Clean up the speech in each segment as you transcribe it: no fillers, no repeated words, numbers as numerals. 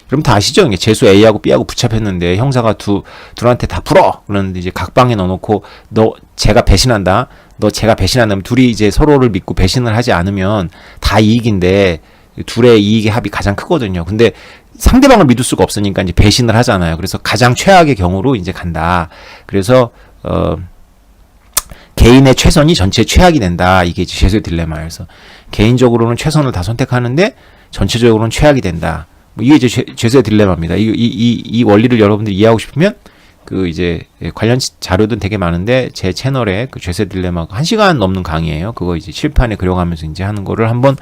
그럼 다 아시죠? 이게 재수 A하고 B하고 붙잡혔는데 형사가 둘한테 다 풀어! 그러는데 이제 각 방에 넣어놓고 너 제가 배신한다. 너 제가 배신한다면 둘이 이제 서로를 믿고 배신을 하지 않으면 다 이익인데 둘의 이익의 합이 가장 크거든요. 근데 상대방을 믿을 수가 없으니까 이제 배신을 하잖아요. 그래서 가장 최악의 경우로 이제 간다. 그래서 개인의 최선이 전체 최악이 된다. 이게 이제 죄수의 딜레마여서 개인적으로는 최선을 다 선택하는데 전체적으로는 최악이 된다. 이게 이제 죄수의 딜레마입니다. 이 원리를 여러분들이 이해하고 싶으면 그 이제 관련 자료도 되게 많은데 제 채널에 그 죄수의 딜레마 1시간 넘는 강의예요. 그거 이제 칠판에 그려가면서 이제 하는 거를 한번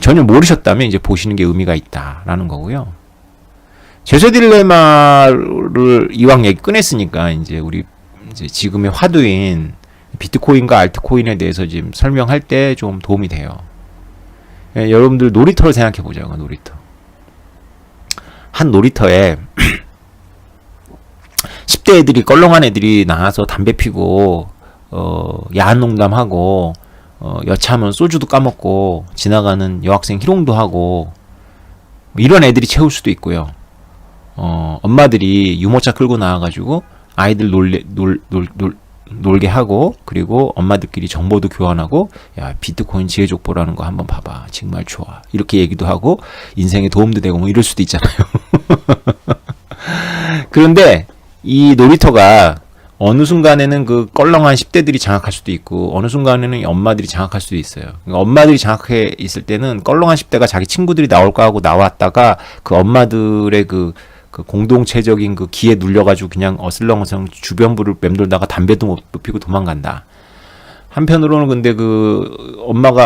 전혀 모르셨다면 이제 보시는 게 의미가 있다라는 거고요. 죄수의 딜레마를 이왕 얘기 꺼냈으니까 이제 우리 이제 지금의 화두인 비트코인과 알트코인에 대해서 지금 설명할 때 좀 도움이 돼요. 여러분들 놀이터를 생각해 보자고. 놀이터. 한 놀이터에 10대 애들이 껄렁한 애들이 나와서 담배 피고 야한 농담하고 여차하면 소주도 까먹고 지나가는 여학생 희롱도 하고 이런 애들이 채울 수도 있고요. 엄마들이 유모차 끌고 나와가지고 아이들 놀게 하고 그리고 엄마들끼리 정보도 교환하고 야 비트코인 지혜족보라는 거 한번 봐봐 정말 좋아 이렇게 얘기도 하고 인생에 도움도 되고 뭐 이럴 수도 있잖아요. 그런데 이 놀이터가 어느 순간에는 그 껄렁한 10대들이 장악할 수도 있고 어느 순간에는 엄마들이 장악할 수도 있어요. 그러니까 엄마들이 장악해 있을 때는 껄렁한 10대가 자기 친구들이 나올까 하고 나왔다가 그 엄마들의 그 공동체적인 그 기에 눌려가지고 그냥 어슬렁어슬렁 주변부를 맴돌다가 담배도 못 피고 도망간다. 한편으로는 근데 그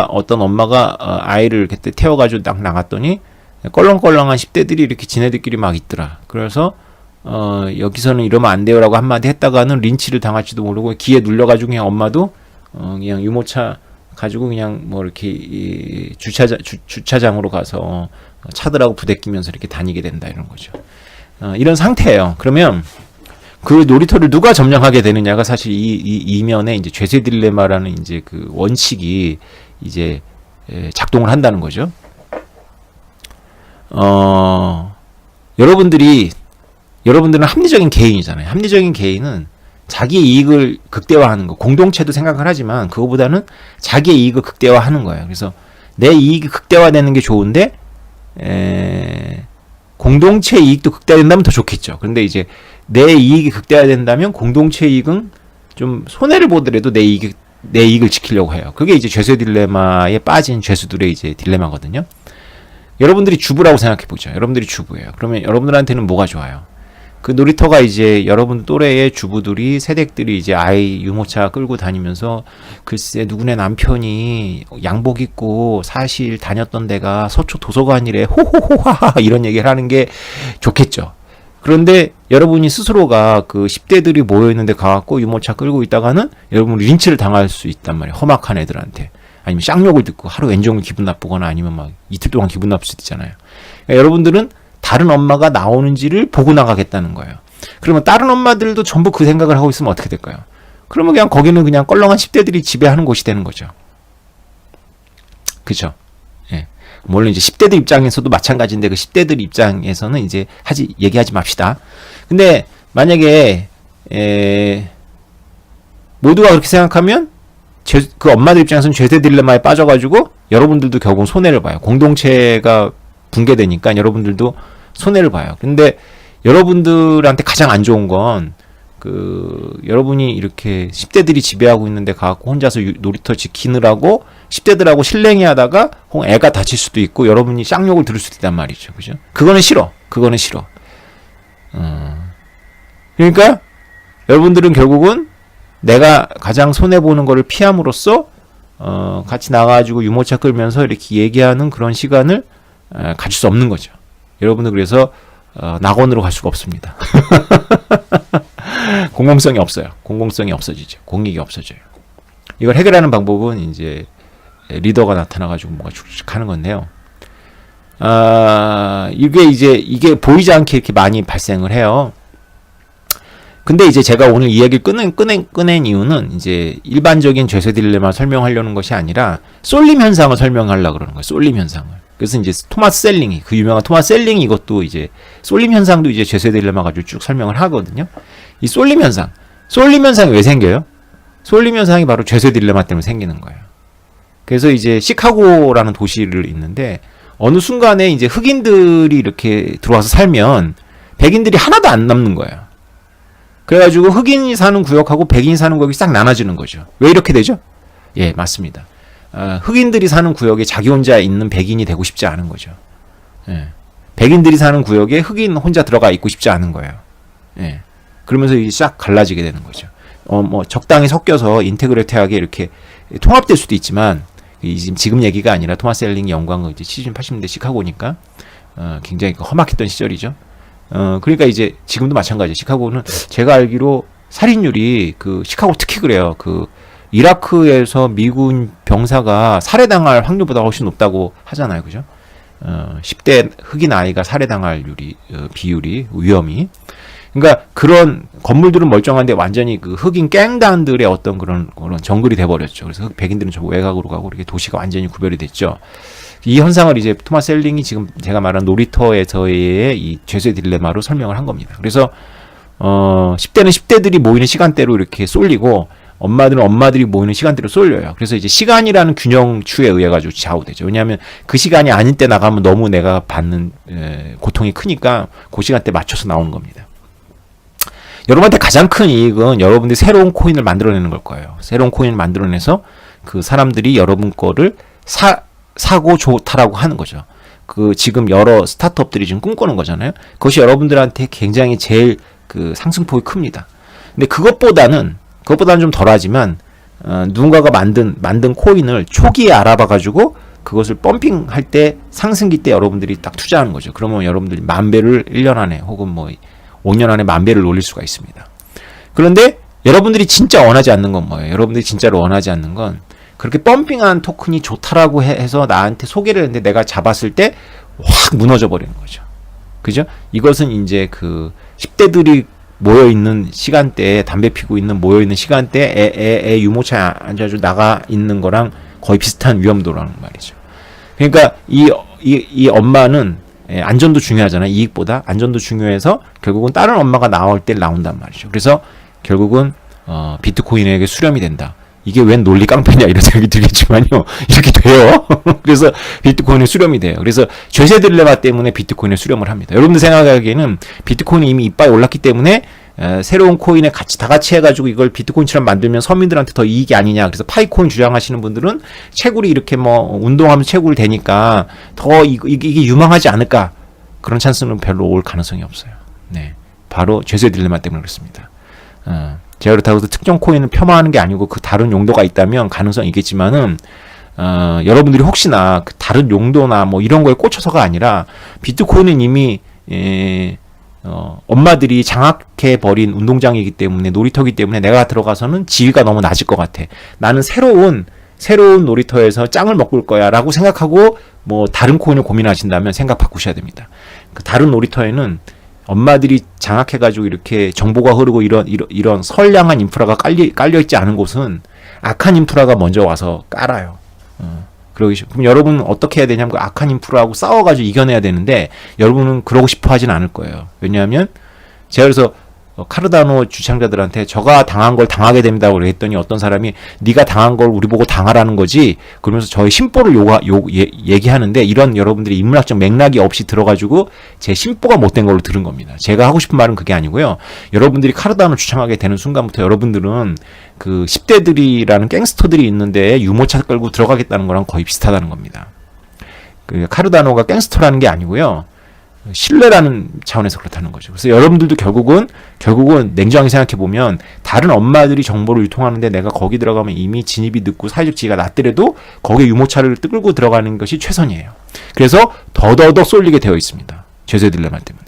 어떤 엄마가 아이를 그때 태워가지고 딱 나갔더니 껄렁껄렁한 10대들이 이렇게 지네들끼리 막 있더라. 그래서 여기서는 이러면 안 돼요라고 한마디 했다가는 린치를 당할지도 모르고 기에 눌려가지고 그냥 엄마도 그냥 유모차 가지고 그냥 뭐 이렇게 주차장으로 가서 차들하고 부대끼면서 이렇게 다니게 된다 이런 거죠. 이런 상태예요. 그러면 그 놀이터를 누가 점령하게 되느냐가 사실 이면에 이제 죄수의 딜레마라는 이제 그 원칙이 이제 작동을 한다는 거죠. 여러분들은 합리적인 개인이잖아요. 합리적인 개인은 자기의 이익을 극대화하는 거, 공동체도 생각을 하지만 그거보다는 자기의 이익을 극대화하는 거예요. 그래서 내 이익이 극대화되는 게 좋은데 공동체 이익도 극대화된다면 더 좋겠죠. 그런데 이제 내 이익이 극대화된다면 공동체 이익은 좀 손해를 보더라도 내 이익을 지키려고 해요. 그게 이제 죄수의 딜레마에 빠진 죄수들의 이제 딜레마거든요. 여러분들이 주부라고 생각해 보죠. 여러분들이 주부예요. 그러면 여러분들한테는 뭐가 좋아요? 그 놀이터가 이제 여러분 또래의 주부들이 세댁들이 이제 아이 유모차 끌고 다니면서 글쎄 누구네 남편이 양복 입고 사실 다녔던 데가 서초 도서관이래 호호호하 이런 얘기를 하는 게 좋겠죠. 그런데 여러분이 스스로가 그 10대들이 모여있는데 가갖고 유모차 끌고 있다가는 여러분 린치를 당할 수 있단 말이에요. 험악한 애들한테. 아니면 쌍욕을 듣고 하루 왼종일 기분 나쁘거나 아니면 막 이틀 동안 기분 나쁠 수도 있잖아요. 그러니까 여러분들은 다른 엄마가 나오는지를 보고 나가겠다는 거예요. 그러면 다른 엄마들도 전부 그 생각을 하고 있으면 어떻게 될까요? 그러면 그냥 거기는 그냥 껄렁한 10대들이 지배하는 곳이 되는 거죠. 그죠? 예. 물론 이제 10대들 입장에서도 마찬가지인데 그 10대들 입장에서는 이제 얘기하지 맙시다. 근데 만약에 모두가 그렇게 생각하면 그 엄마들 입장에서는 죄수의 딜레마에 빠져가지고 여러분들도 결국은 손해를 봐요. 공동체가 붕괴되니까 여러분들도 손해를 봐요. 근데 여러분들한테 가장 안 좋은 건 여러분이 이렇게 10대들이 지배하고 있는데 가갖고 혼자서 놀이터 지키느라고 10대들하고 실랭이 하다가 애가 다칠 수도 있고 여러분이 쌍욕을 들을 수도 있단 말이죠. 그죠? 그거는 싫어. 그러니까 여러분들은 결국은 내가 가장 손해보는 거를 피함으로써 같이 나가가지고 유모차 끌면서 이렇게 얘기하는 그런 시간을 가질 수 없는 거죠. 여러분들 그래서 낙원으로 갈 수가 없습니다. 공공성이 없어요. 공공성이 없어지죠. 공익이 없어져요. 이걸 해결하는 방법은 이제 리더가 나타나가지고 뭔가 쭉쭉 하는 건데요. 이게 보이지 않게 이렇게 많이 발생을 해요. 근데 이제 제가 오늘 이 얘기를 꺼낸 이유는 이제 일반적인 죄세 딜레마 설명하려는 것이 아니라 쏠림 현상을 설명하려고 그러는 거예요. 쏠림 현상을. 그래서 이제 토마스 셀링이, 그 유명한 토마스 셀링이 이것도 이제 쏠림 현상도 이제 죄세 딜레마 가지고 쭉 설명을 하거든요. 이 쏠림 현상이 왜 생겨요? 쏠림 현상이 바로 죄세 딜레마 때문에 생기는 거예요. 그래서 이제 시카고라는 도시를 있는데 어느 순간에 이제 흑인들이 이렇게 들어와서 살면 백인들이 하나도 안 남는 거예요. 그래가지고 흑인이 사는 구역하고 백인이 사는 구역이 싹 나눠지는 거죠. 왜 이렇게 되죠? 예, 맞습니다. 흑인들이 사는 구역에 자기 혼자 있는 백인이 되고 싶지 않은 거죠. 예. 백인들이 사는 구역에 흑인 혼자 들어가 있고 싶지 않은 거예요. 예. 그러면서 이게 싹 갈라지게 되는 거죠. 뭐 적당히 섞여서 인테그레이트하게 이렇게 통합될 수도 있지만 지금 얘기가 아니라 토마스 셀링이 연구한 거 이제 70, 80년대 시카고니까 굉장히 험악했던 시절이죠. 그러니까 이제 지금도 마찬가지예요. 시카고는 제가 알기로 살인율이 그 시카고 특히 그래요. 그 이라크에서 미군 병사가 살해당할 확률보다 훨씬 높다고 하잖아요. 그죠? 10대 흑인 아이가 살해당할 비율이, 위험이. 그러니까 그런 건물들은 멀쩡한데 완전히 그 흑인 갱단들의 어떤 그런 정글이 돼버렸죠. 그래서 백인들은 저 외곽으로 가고 이렇게 도시가 완전히 구별이 됐죠. 이 현상을 이제 토마스 셀링이 지금 제가 말한 놀이터에서의 이 죄세 딜레마로 설명을 한 겁니다. 그래서 10대는 10대들이 모이는 시간대로 이렇게 쏠리고 엄마들은 엄마들이 모이는 시간대로 쏠려요. 그래서 이제 시간이라는 균형추에 의해 가지고 좌우되죠. 왜냐하면 그 시간이 아닌 때 나가면 너무 내가 받는 고통이 크니까 그 시간대 맞춰서 나오는 겁니다. 여러분한테 가장 큰 이익은 여러분들이 새로운 코인을 만들어내는 걸 거예요. 새로운 코인을 만들어내서 그 사람들이 여러분 거를 사고 좋다라고 하는 거죠. 그 지금 여러 스타트업들이 지금 꿈꾸는 거잖아요. 그것이 여러분들한테 굉장히 제일 그 상승폭이 큽니다. 근데 그것보다는 좀 덜하지만 누군가가 만든 코인을 초기에 알아봐 가지고 그것을 펌핑할 때 상승기 때 여러분들이 딱 투자하는 거죠. 그러면 여러분들이 10,000배를 1년 안에 혹은 뭐 5년 안에 10,000배를 올릴 수가 있습니다. 그런데 여러분들이 진짜 원하지 않는 건 뭐예요? 여러분들이 진짜로 원하지 않는 건 그렇게 펌핑한 토큰이 좋다라고 해서 나한테 소개를 했는데 내가 잡았을 때 확 무너져 버리는 거죠. 그죠? 이것은 이제 그 10대들이 모여있는 시간대에 담배 피고 있는 모여있는 시간대에 애 유모차에 앉아가지고 나가 있는 거랑 거의 비슷한 위험도라는 말이죠. 그러니까 이 엄마는 안전도 중요하잖아요. 이익보다 안전도 중요해서 결국은 다른 엄마가 나올 때 나온단 말이죠. 그래서 결국은 비트코인에게 수렴이 된다. 이게 웬 논리 깡패냐 이런 생각이 들겠지만요. 이렇게 돼요. 그래서 비트코인에 수렴이 돼요. 그래서 죄세 딜레마 때문에 비트코인에 수렴을 합니다. 여러분들 생각하기에는 비트코인이 이미 이빨이 올랐기 때문에 새로운 코인에 다 같이 해가지고 이걸 비트코인처럼 만들면 서민들한테 더 이익이 아니냐. 그래서 파이코인 주장하시는 분들은 채굴이 이렇게 뭐 운동하면 채굴 되니까 더 이게 유망하지 않을까. 그런 찬스는 별로 올 가능성이 없어요. 네, 바로 죄세 딜레마 때문에 그렇습니다. 제가 그렇다고 해서 특정 코인을 폄하하는 게 아니고 그 다른 용도가 있다면 가능성이 있겠지만은 여러분들이 혹시나 그 다른 용도나 뭐 이런 거에 꽂혀서가 아니라 비트코인은 이미 엄마들이 장악해 버린 운동장이기 때문에 놀이터이기 때문에 내가 들어가서는 지위가 너무 낮을 것 같아. 나는 새로운 놀이터에서 짱을 먹을 거야 라고 생각하고 뭐 다른 코인을 고민하신다면 생각 바꾸셔야 됩니다. 그 다른 놀이터에는 엄마들이 장악해가지고 이렇게 정보가 흐르고 이런 선량한 인프라가 깔려있지 않은 곳은 악한 인프라가 먼저 와서 깔아요. 그럼 여러분은 어떻게 해야 되냐면 그 악한 인프라하고 싸워가지고 이겨내야 되는데 여러분은 그러고 싶어 하진 않을 거예요. 왜냐하면 제가 그래서 카르다노 주창자들한테 저가 당한 걸 당하게 됩니다고 그랬더니 어떤 사람이 네가 당한 걸 우리 보고 당하라는 거지 그러면서 저의 심보를 얘기하는데 이런 여러분들이 인문학적 맥락이 없이 들어가지고 제 심보가 못된 걸로 들은 겁니다. 제가 하고 싶은 말은 그게 아니고요. 여러분들이 카르다노 주창하게 되는 순간부터 여러분들은 그 10대들이라는 갱스터들이 있는데 유모차 끌고 들어가겠다는 거랑 거의 비슷하다는 겁니다. 그 카르다노가 갱스터라는 게 아니고요. 신뢰라는 차원에서 그렇다는 거죠. 그래서 여러분들도 결국은 냉정하게 생각해 보면 다른 엄마들이 정보를 유통하는데 내가 거기 들어가면 이미 진입이 늦고 사회적 지위가 낮더라도 거기에 유모차를 끌고 들어가는 것이 최선이에요. 그래서 더더더 쏠리게 되어 있습니다. 죄세 딜레마 때문에.